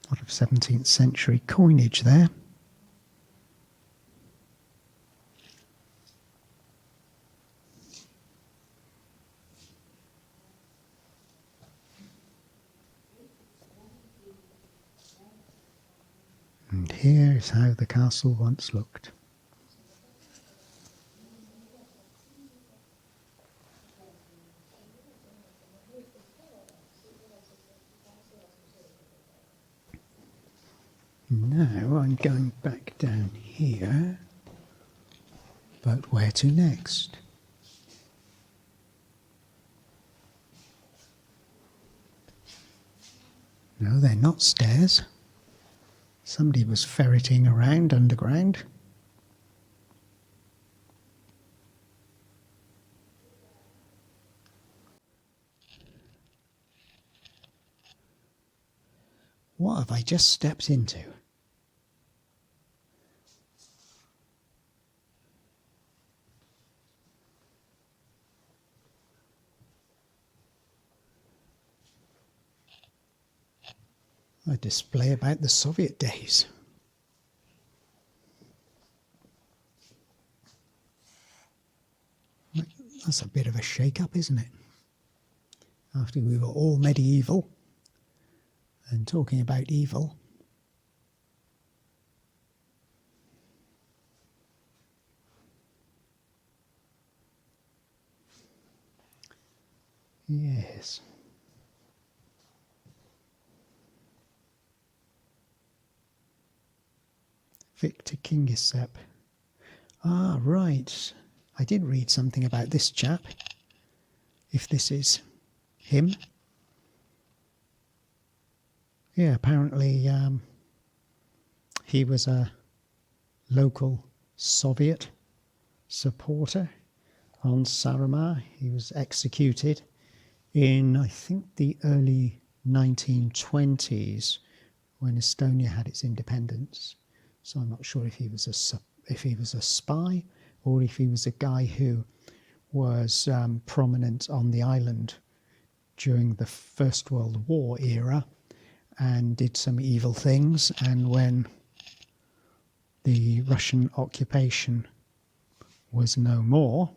A lot of 17th century coinage there. And here is how the castle once looked. Now I'm going back down here, but where to next? No, they're not stairs. Somebody was ferreting around underground. What have I just stepped into? A display about the Soviet days. That's a bit of a shake-up, isn't it? After we were all medieval and talking about evil. Yes. Victor Kingissepp. Ah, right. I did read something about this chap. If this is him. Yeah, apparently he was a local Soviet supporter on Saaremaa. He was executed in, I think, the early 1920s when Estonia had its independence. So I'm not sure if he was a spy or if he was a guy who was prominent on the island during the First World War era and did some evil things. And when the Russian occupation was no more,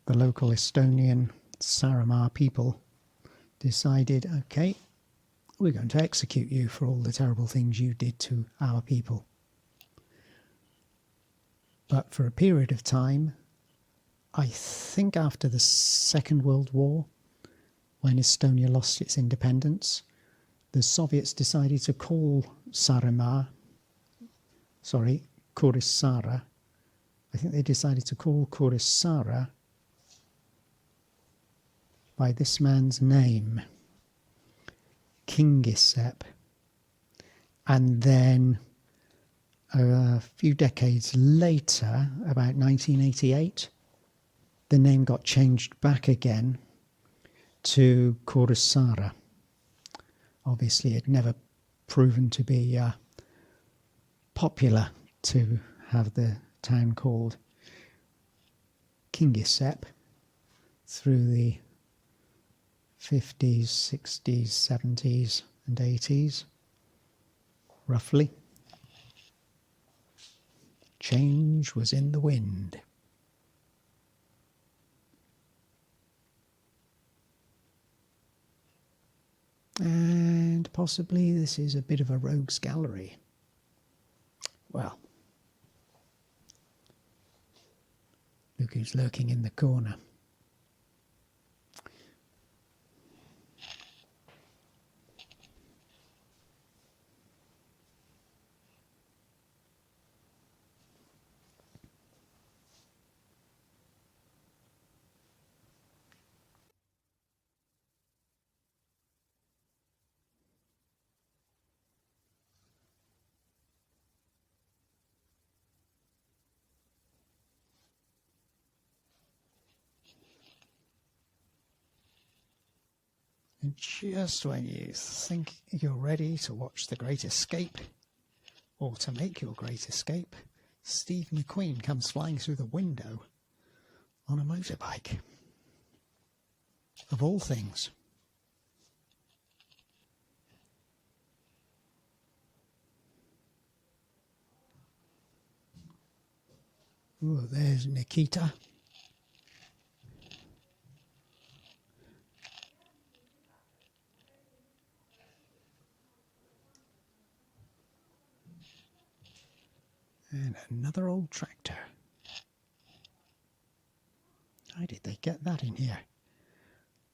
the local Estonian Saaremaa people decided, okay, we're going to execute you for all the terrible things you did to our people. But for a period of time, I think after the Second World War, when Estonia lost its independence, the Soviets decided to call Kuressaare, I think they decided to call Kuressaare by this man's name, Kingissepp. And then a few decades later, about 1988, the name got changed back again to Kuressaare. Obviously, it never proven to be popular to have the town called Kingissepp through the 50s, 60s, 70s and 80s, roughly. Change was in the wind. And possibly this is a bit of a rogues gallery. Well, look who's lurking in the corner. And just when you think you're ready to watch The Great Escape, or to make your great escape, Steve Mcqueen comes flying through the window on a motorbike. Of all things. Oh, there's Nikita. And another old tractor. How did they get that in here?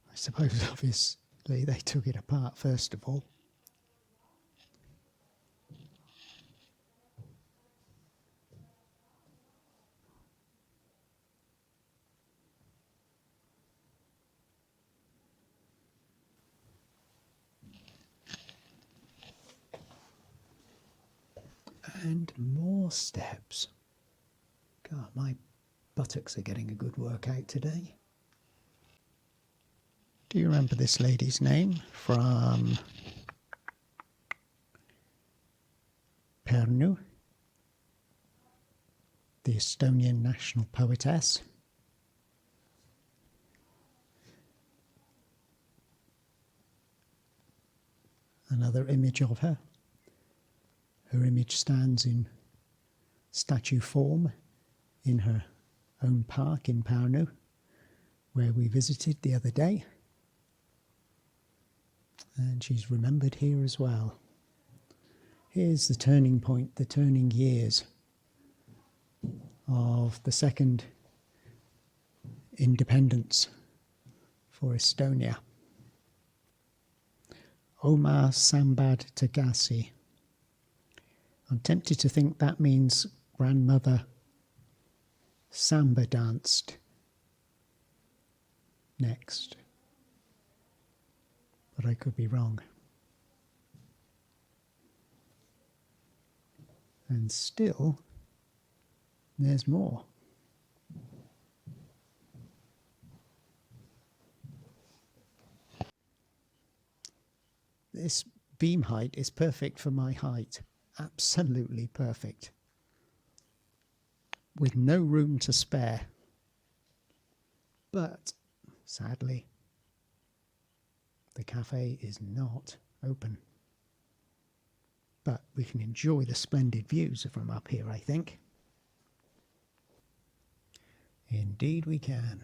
I suppose obviously they took it apart first of all. And more steps. God, my buttocks are getting a good workout today. Do you remember this lady's name from Pärnu, the Estonian national poetess? Another image of her. Her image stands in statue form in her own park in Pärnu, where we visited the other day. And she's remembered here as well. Here's the turning point, the turning years of the second independence for Estonia. Oma Sambad Tagasi. I'm tempted to think that means grandmother samba danced next, but I could be wrong. And still, there's more. This beam height is perfect for my height. Absolutely perfect. With no room to spare. But, sadly, the cafe is not open. But we can enjoy the splendid views from up here, I think. Indeed we can.